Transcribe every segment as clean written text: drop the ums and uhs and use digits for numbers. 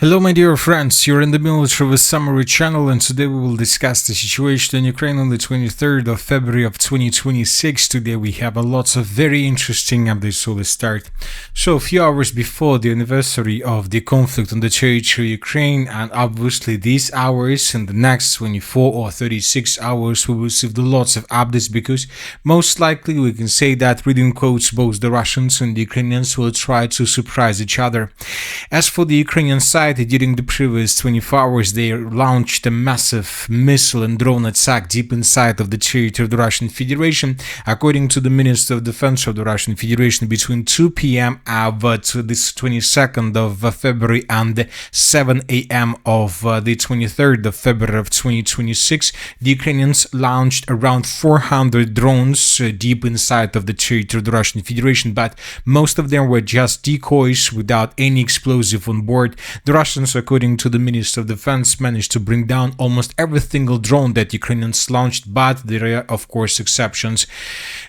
Hello my dear friends, you're in the military with summary channel, and today we will discuss the situation in Ukraine on the 23rd of February of 2026. Today we have lots of very interesting updates, so let's start. So a few hours before the anniversary of the conflict on the territory of Ukraine, and obviously these hours and the next 24 or 36 hours we will receive lots of updates, because most likely we can say that, reading quotes, both the Russians and the Ukrainians will try to surprise each other. As for the Ukrainian side, during the previous 24 hours, they launched a massive missile and drone attack deep inside of the territory of the Russian Federation. According to the Minister of Defense of the Russian Federation, between 2 p.m. of this 22nd of February and 7 a.m. of the 23rd of February of 2026, the Ukrainians launched around 400 drones deep inside of the territory of the Russian Federation, but most of them were just decoys without any explosive on board. The Russians, according to the Minister of Defense, managed to bring down almost every single drone that Ukrainians launched, but there are of course exceptions.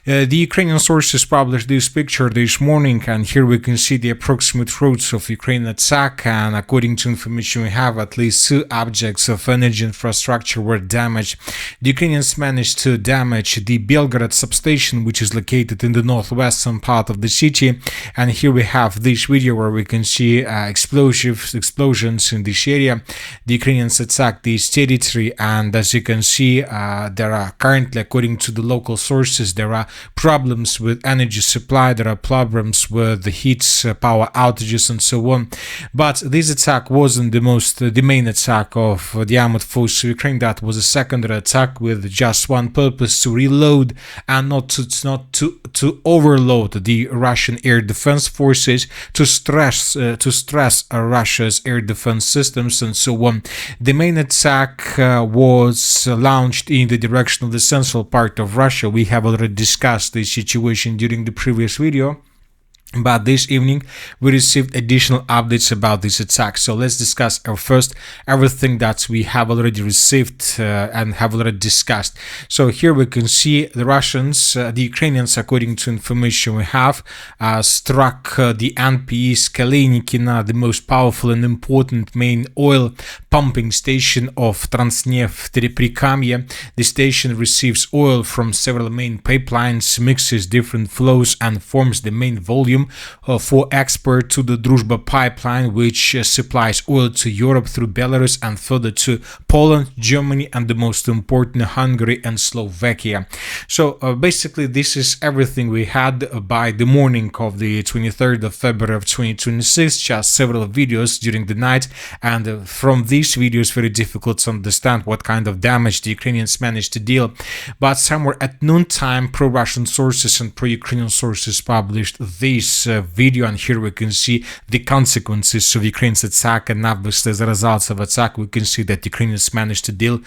The Ukrainian sources published this picture this morning, and here we can see the approximate routes of Ukrainian attack, and according to information we have, at least 2 objects of energy infrastructure were damaged. The Ukrainians managed to damage the Belgorod substation, which is located in the northwestern part of the city, and here we have this video where we can see explosions in this area. The Ukrainians attacked this territory, and as you can see, there are currently, according to the local sources, there are problems with energy supply, there are problems with the heat, power outages and so on. But this attack wasn't the main attack of the armed forces of Ukraine. That was a secondary attack with just one purpose: to reload and not to overload the Russian air defense forces, to stress Russia's air defense systems and so on. The main attack was launched in the direction of the central part of Russia. We have already discussed this situation during the previous video, but this evening we received additional updates about this attack. So let's discuss first everything that we have already received and have already discussed. So here we can see the Russians, the Ukrainians, according to information we have, struck the NPE Skalenikina, the most powerful and important main oil pumping station of Transneft Prikamye. The station receives oil from several main pipelines, mixes different flows, and forms the main volume for export to the Druzhba pipeline, which supplies oil to Europe through Belarus and further to Poland, Germany, and the most important, Hungary and Slovakia. So basically this is everything we had by the morning of the 23rd of February of 2026, just several videos during the night, and from these videos very difficult to understand what kind of damage the Ukrainians managed to deal. But somewhere at noontime, pro-Russian sources and pro-Ukrainian sources published this video, and here we can see the consequences of Ukraine's attack, and obviously as a result of attack we can see that Ukrainians managed to deal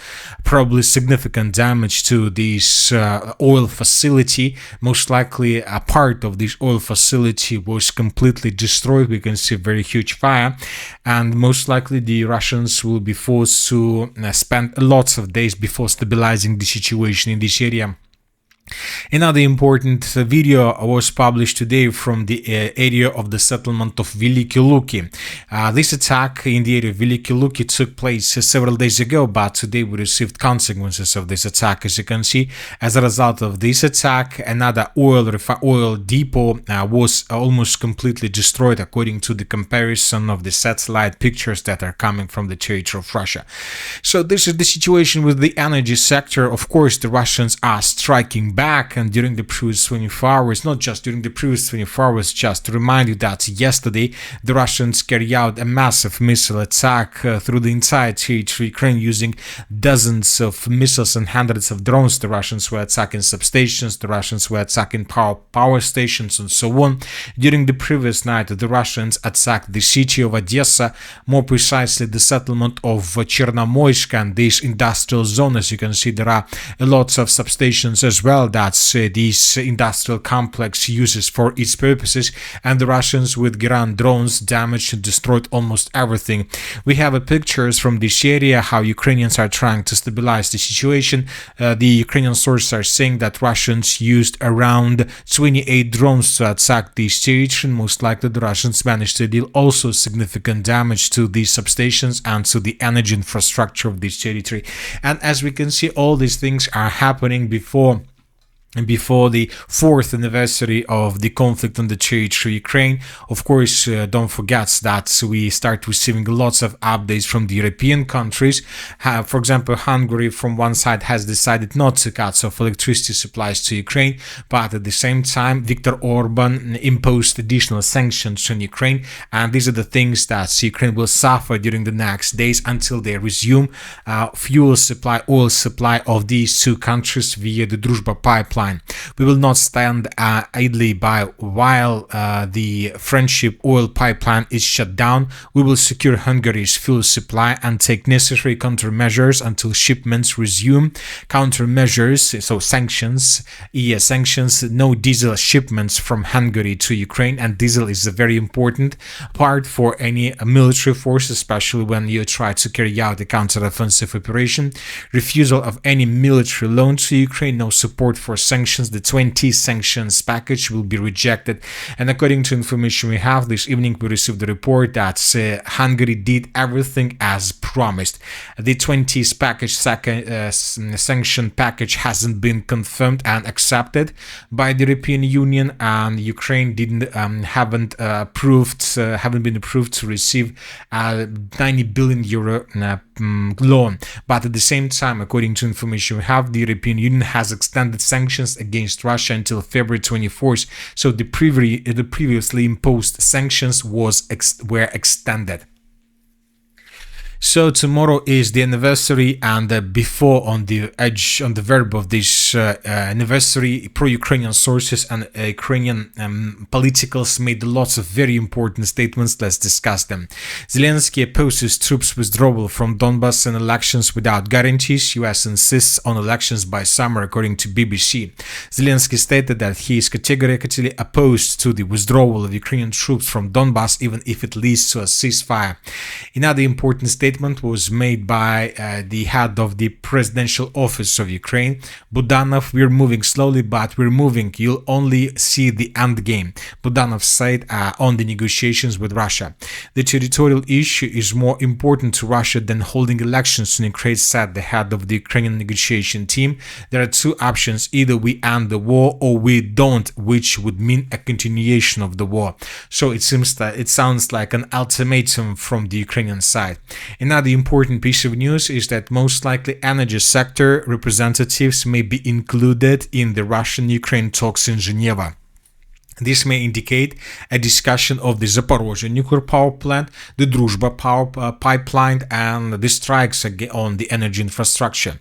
probably significant damage to this oil facility. Most likely a part of this oil facility was completely destroyed. We can see very huge fire, and most likely the Russians will be forced to spend lots of days before stabilizing the situation in this area. Another important video was published today from the area of the settlement of Veliki Luki. This attack in the area of Veliki Luki took place several days ago, but today we received consequences of this attack. As you can see, as a result of this attack, another oil depot was almost completely destroyed, according to the comparison of the satellite pictures that are coming from the territory of Russia. So this is the situation with the energy sector. Of course, the Russians are striking back, and during the previous 24 hours, not just during the previous 24 hours, just to remind you that yesterday the Russians carried out a massive missile attack through the entire territory of Ukraine using dozens of missiles and hundreds of drones. The Russians were attacking substations, the Russians were attacking power stations and so on. During the previous night, the Russians attacked the city of Odessa, more precisely the settlement of Chernomorsk and this industrial zone. As you can see, there are lots of substations as well that this industrial complex uses for its purposes, and the Russians with ground drones damaged and destroyed almost everything. We have pictures from this area how Ukrainians are trying to stabilize the situation. The Ukrainian sources are saying that Russians used around 28 drones to attack this territory. Most likely the Russians managed to deal also significant damage to these substations and to the energy infrastructure of this territory. And as we can see, all these things are happening before the 4th anniversary of the conflict on the territory of Ukraine. Of course, don't forget that we start receiving lots of updates from the European countries. For example, Hungary from one side has decided not to cut off electricity supplies to Ukraine, but at the same time Viktor Orban imposed additional sanctions on Ukraine, and these are the things that Ukraine will suffer during the next days until they resume fuel supply, oil supply of these two countries via the Druzhba pipeline. We will not stand idly by while the Friendship oil pipeline is shut down. We will secure Hungary's fuel supply and take necessary countermeasures until shipments resume. Countermeasures, so sanctions, sanctions, no diesel shipments from Hungary to Ukraine, and diesel is a very important part for any military force, especially when you try to carry out a counteroffensive operation. Refusal of any military loan to Ukraine, no support for sanctions. The 20 sanctions package will be rejected. And according to information we have this evening, we received the report that Hungary did everything as promised. The 20 package sanction package hasn't been confirmed and accepted by the European Union, and Ukraine haven't been approved to receive a 90 billion euro loan. But at the same time, according to information we have, the European Union has extended sanctions against Russia until February 24th. So the previously imposed sanctions were extended. So tomorrow is the anniversary, and before on the verb of this anniversary, pro-Ukrainian sources and Ukrainian politicals made lots of very important statements. Let's discuss them. Zelensky opposes troops withdrawal from Donbas and elections without guarantees. US insists on elections by summer, according to BBC. Zelensky stated that he is categorically opposed to the withdrawal of Ukrainian troops from Donbas, even if it leads to a ceasefire. Another important statement was made by the head of the presidential office of Ukraine, Budanov. We're moving slowly, but we're moving. You'll only see the end game, Budanov said on the negotiations with Russia. The territorial issue is more important to Russia than holding elections in Ukraine, said the head of the Ukrainian negotiation team. There are two options: either we end the war or we don't, which would mean a continuation of the war. So it sounds like an ultimatum from the Ukrainian side. Another important piece of news is that most likely energy sector representatives may be included in the Russian-Ukraine talks in Geneva. This may indicate a discussion of the Zaporizhzhia nuclear power plant, the Druzhba power pipeline, and the strikes on the energy infrastructure.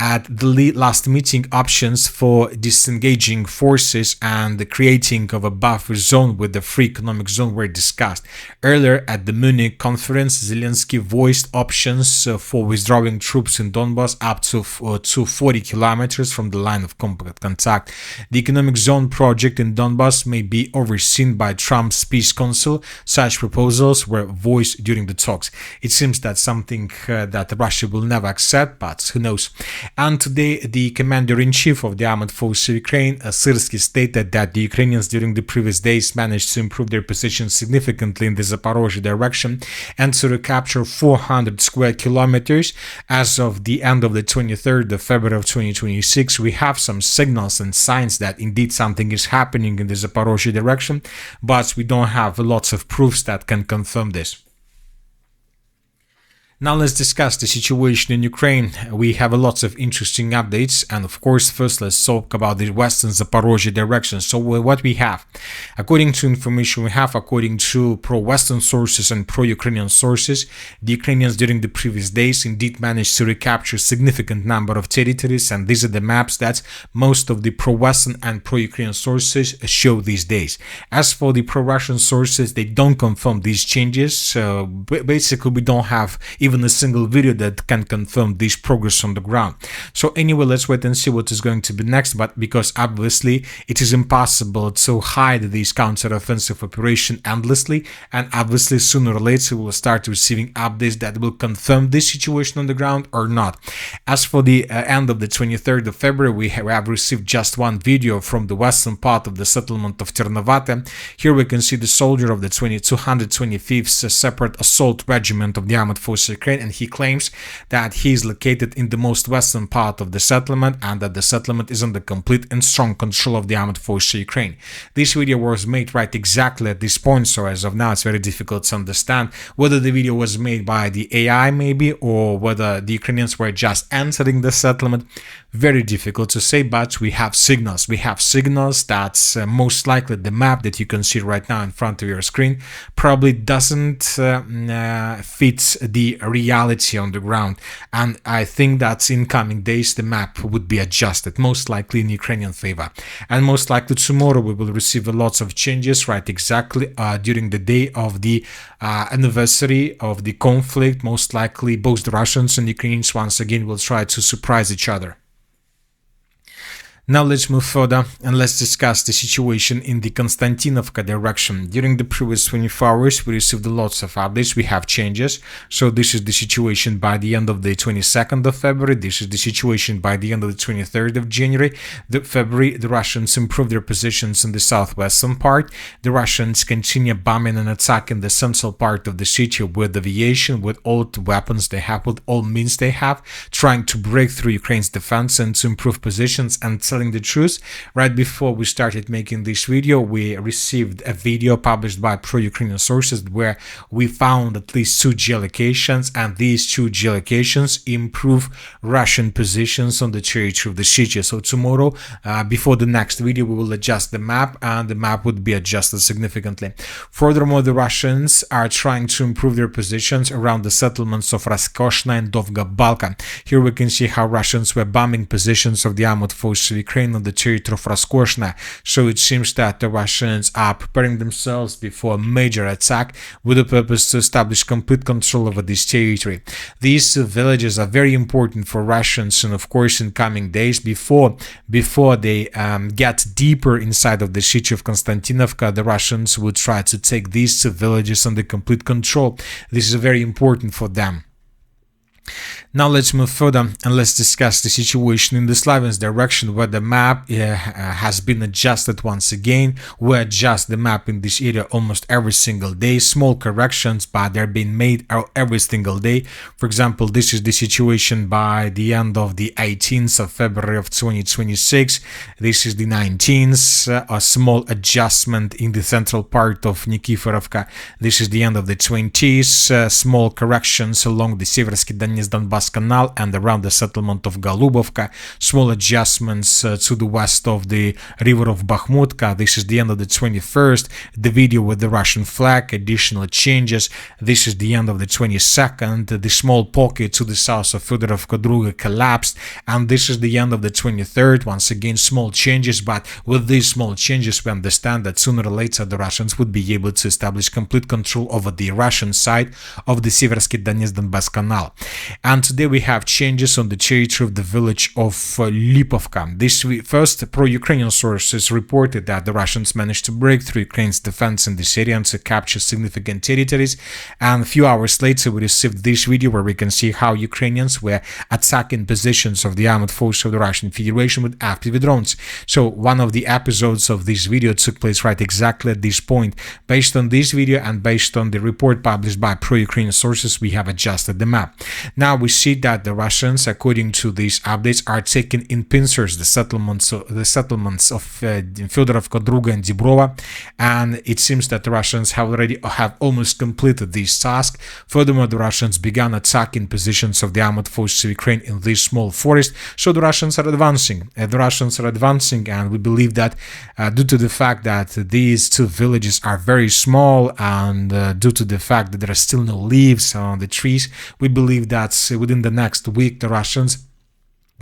At the last meeting, options for disengaging forces and the creating of a buffer zone with the free economic zone were discussed. Earlier at the Munich conference, Zelensky voiced options for withdrawing troops in Donbas up to 40 kilometers from the line of contact. The economic zone project in Donbas may be overseen by Trump's peace council. Such proposals were voiced during the talks. It seems that something that Russia will never accept, but who knows. And today, the commander-in-chief of the armed forces of Ukraine, Syrsky, stated that the Ukrainians during the previous days managed to improve their position significantly in the Zaporizhzhia direction and to recapture 400 square kilometers. As of the end of the 23rd of February of 2026, we have some signals and signs that indeed something is happening in the Zaporizhzhia direction, but we don't have lots of proofs that can confirm this. Now let's discuss the situation in Ukraine. We have lots of interesting updates, and of course first let's talk about the western Zaporizhzhia direction. So what we have, according to information we have, according to pro-Western sources and pro-Ukrainian sources, the Ukrainians during the previous days indeed managed to recapture a significant number of territories, and these are the maps that most of the pro-Western and pro-Ukrainian sources show these days. As for the pro-Russian sources, they don't confirm these changes, so basically we don't have even a single video that can confirm this progress on the ground. So anyway, let's wait and see what is going to be next, but because obviously it is impossible to hide this counter-offensive operation endlessly, and obviously sooner or later we will start receiving updates that will confirm this situation on the ground or not. As for the end of the 23rd of February, we have received just one video from the western part of the settlement of Ternovate. Here we can see the soldier of the 225th Separate Assault Regiment of the Armored Forces of Ukraine, and he claims that he is located in the most western part of the settlement and that the settlement is under complete and strong control of the Armored Forces of Ukraine. This video was made right exactly at this point, so as of now it's very difficult to understand whether the video was made by the AI maybe, or whether the Ukrainians were just entering the settlement. Very difficult to say, but we have signals. We have signals that most likely the map that you can see right now in front of your screen probably doesn't fit the reality on the ground. And I think that in coming days the map would be adjusted, most likely in Ukrainian favor. And most likely tomorrow we will receive lots of changes right exactly during the day of the anniversary of the conflict. Most likely both the Russians and Ukrainians once again will try to surprise each other. Now let's move further and let's discuss the situation in the Constantinople direction. During the previous 24 hours, we received lots of updates. We have changes. So this is the situation by the end of the 22nd of February. This is the situation by the end of the 23rd of January. The Russians improved their positions in the southwestern part. The Russians continue bombing and attacking the central part of the city with aviation, with all the weapons they have, with all means they have, trying to break through Ukraine's defense and to improve positions. And the truth, right before we started making this video, we received a video published by pro-Ukrainian sources where we found at least 2 geolocations, and these 2 geolocations improve Russian positions on the territory of the city. So tomorrow, before the next video, we will adjust the map, and the map would be adjusted significantly. Furthermore, the Russians are trying to improve their positions around the settlements of Raskoshna and Dovga-Balka. Here we can see how Russians were bombing positions of the armored forces of Ukraine on the territory of Raskoshna. So it seems that the Russians are preparing themselves before a major attack with the purpose to establish complete control over this territory. These villages are very important for Russians, and of course in coming days, before they get deeper inside of the city of Constantinople, the Russians would try to take these 2 villages under complete control. This is very important for them. Now let's move further and let's discuss the situation in the Slavyansk direction, where the map has been adjusted once again. We adjust the map in this area almost every single day. Small corrections, but they're being made every single day. For example, this is the situation by the end of the 18th of February of 2026. This is the 19th, a small adjustment in the central part of Nikiforovka. This is the end of the 20th, small corrections along the Seversky Donbass Canal and around the settlement of Golubovka, small adjustments to the west of the river of Bakhmutka. This is the end of the 21st, the video with the Russian flag, additional changes. This is the end of the 22nd, the small pocket to the south of Fedorovka Druga collapsed, and this is the end of the 23rd. Once again, small changes, but with these small changes we understand that sooner or later the Russians would be able to establish complete control over the Russian side of the Seversky Donbass Canal. And today we have changes on the territory of the village of Lipovka. This first, pro-Ukrainian sources reported that the Russians managed to break through Ukraine's defense in this area and to capture significant territories. And a few hours later, we received this video where we can see how Ukrainians were attacking positions of the armored forces of the Russian Federation with FPV drones. So one of the episodes of this video took place right exactly at this point. Based on this video and based on the report published by pro-Ukrainian sources, we have adjusted the map. Now we see that the Russians, according to these updates, are taking in pincers the settlements of Fedorovka, Druga and Dibrova, and it seems that the Russians have almost completed this task. Furthermore, the Russians began attacking positions of the armored forces of Ukraine in this small forest. So the Russians are advancing. And we believe that due to the fact that these 2 villages are very small, and due to the fact that there are still no leaves on the trees, we believe that within the next week the Russians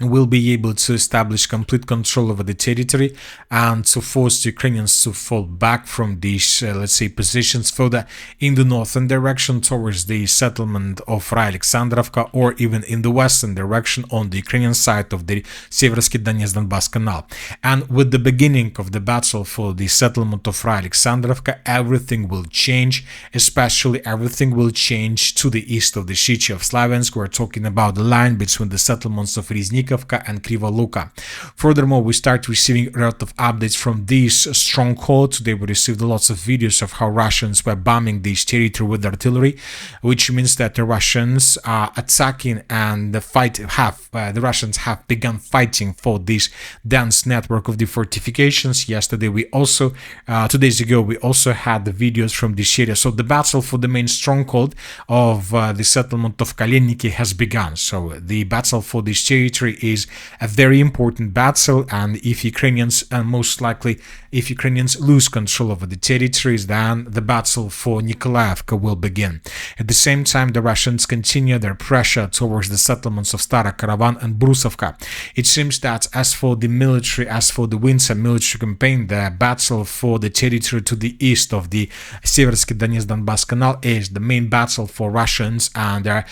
will be able to establish complete control over the territory and to force the Ukrainians to fall back from these, let's say, positions further in the northern direction towards the settlement of Alexandrovka, or even in the western direction on the Ukrainian side of the Seversky Donetsk-Donbass Canal. And with the beginning of the battle for the settlement of Alexandrovka, everything will change, especially everything will change to the east of the city of Slavyansk. We're talking about the line between the settlements of Riznik and Krivoluka. Furthermore, we start receiving a lot of updates from this stronghold. Today we received lots of videos of how Russians were bombing this territory with artillery, which means that the Russians are attacking and the Russians have begun fighting for this dense network of the fortifications. Yesterday we also, 2 days ago, we also had the videos from this area. So the battle for the main stronghold of the settlement of Kalenniki has begun. So the battle for this territory is a very important battle, and if Ukrainians, and most likely if Ukrainians lose control over the territories, then the battle for Nikolaevka will begin. At the same time, the Russians continue their pressure towards the settlements of Stara Karavan and Brusovka. It seems that as for the winter military campaign, the battle for the territory to the east of the Seversky Donetsk-Donbass Canal is the main battle for Russians, and they're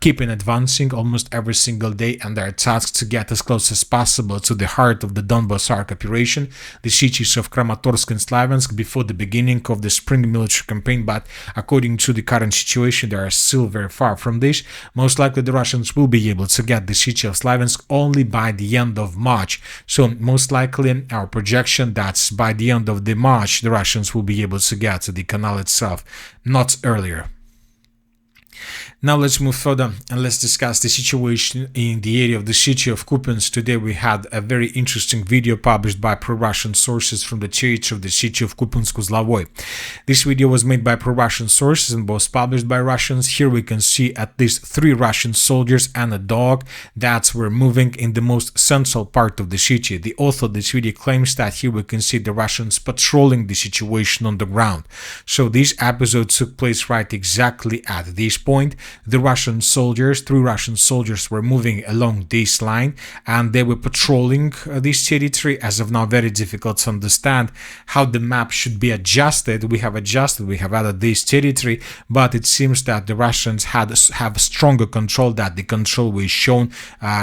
keeping advancing almost every single day, and they're tasked to get as close as possible to the heart of the Donbas Arc operation, the cities of Kramatorsk and Slavyansk, before the beginning of the spring military campaign. But according to the current situation, they are still very far from this. Most likely the Russians will be able to get the city of Slavyansk only by the end of March. So most likely our projection that by the end of the March the Russians will be able to get to the canal itself, not earlier. Now let's move further and let's discuss the situation in the area of the city of Kupiansk. Today we had a very interesting video published by pro-Russian sources from the territory of the city of Kupiansk-Узловой. This video was made by pro-Russian sources and was published by Russians. Here we can see at least 3 Russian soldiers and a dog that were moving in the most central part of the city. The author of this video claims that here we can see the Russians patrolling the situation on the ground. So this episode took place right exactly at this point. The Russian soldiers, 3 Russian soldiers, were moving along this line and they were patrolling this territory. As of now, very difficult to understand how the map should be adjusted. We have added this territory, but it seems that the Russians have stronger control, that the control was shown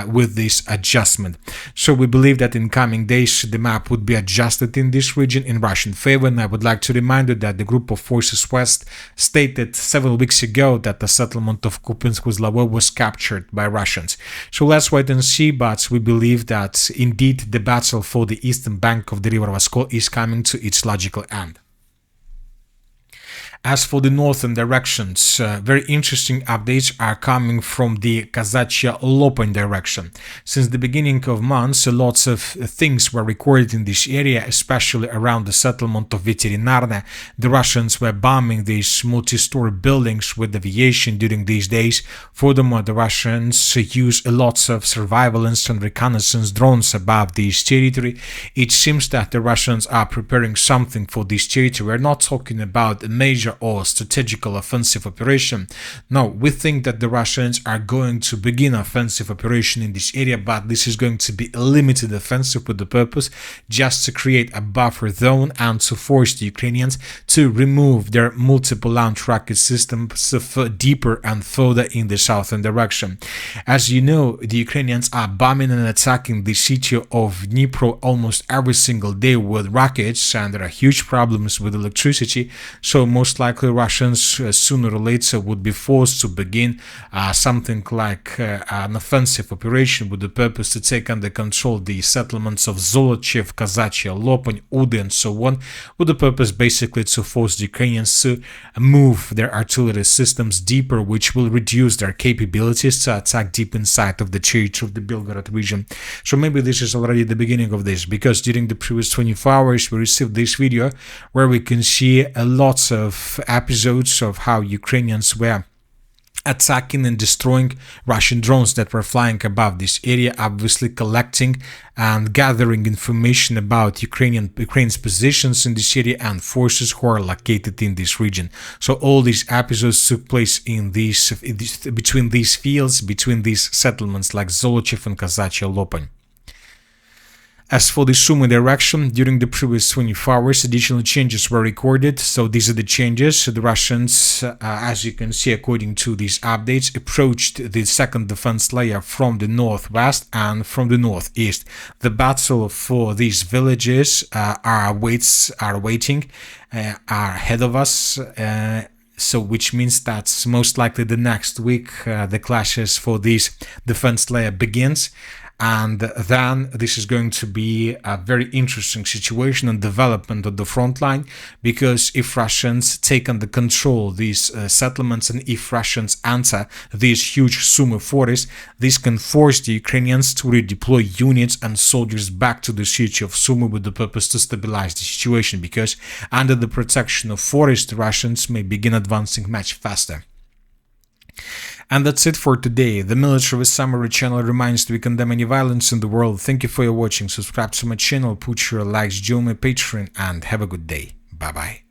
with this adjustment. So we believe that in coming days the map would be adjusted in this region in Russian favor. And I would like to remind you that the group of forces West stated several weeks ago that the settlement of Kupiansk-Узловой was captured by Russians. So let's wait and see, but we believe that indeed the battle for the eastern bank of the river Voskol is coming to its logical end. As for the northern directions, very interesting updates are coming from the Zaporizhzhia-Lopan direction. Since the beginning of months, lots of things were recorded in this area, especially around the settlement of Veterinarne. The Russians were bombing these multi-story buildings with aviation during these days. Furthermore, the Russians use lots of surveillance and reconnaissance drones above this territory. It seems that the Russians are preparing something for this territory. We're not talking about a major or strategical offensive operation. No, we think that the Russians are going to begin offensive operation in this area, but this is going to be a limited offensive with the purpose just to create a buffer zone and to force the Ukrainians to remove their multiple launch rocket systems deeper and further in the southern direction. As you know, the Ukrainians are bombing and attacking the city of Dnipro almost every single day with rockets, and there are huge problems with electricity. So most likely Russians sooner or later would be forced to begin something like an offensive operation with the purpose to take under control the settlements of Zolochev, Zaporizhzhia, Lopan, Udy, and so on, with the purpose basically to force the Ukrainians to move their artillery systems deeper, which will reduce their capabilities to attack deep inside of the territory of the Belgorod region. So maybe this is already the beginning of this, because during the previous 24 hours we received this video where we can see lots of episodes of how Ukrainians were attacking and destroying Russian drones that were flying above this area, obviously collecting and gathering information about Ukraine's positions in this area and forces who are located in this region. So all these episodes took place in between these fields, between these settlements like Zolochiv and Kazachia Lopan. As for the Sumy direction, during the previous 24 hours, additional changes were recorded. So these are the changes. The Russians, as you can see, according to these updates, approached the second defense layer from the northwest and from the northeast. The battle for these villages are waiting, are ahead of us. So which means that most likely the next week the clashes for this defense layer begins. And then this is going to be a very interesting situation and development on the front line, because if Russians take under control these settlements and if Russians enter these huge Sumy forests, this can force the Ukrainians to redeploy units and soldiers back to the city of Sumy with the purpose to stabilize the situation, because under the protection of forests, the Russians may begin advancing much faster. And that's it for today. The Military Summary channel reminds that we condemn any violence in the world. Thank you for your watching. Subscribe to my channel, put your likes, join my Patreon, and have a good day. Bye bye.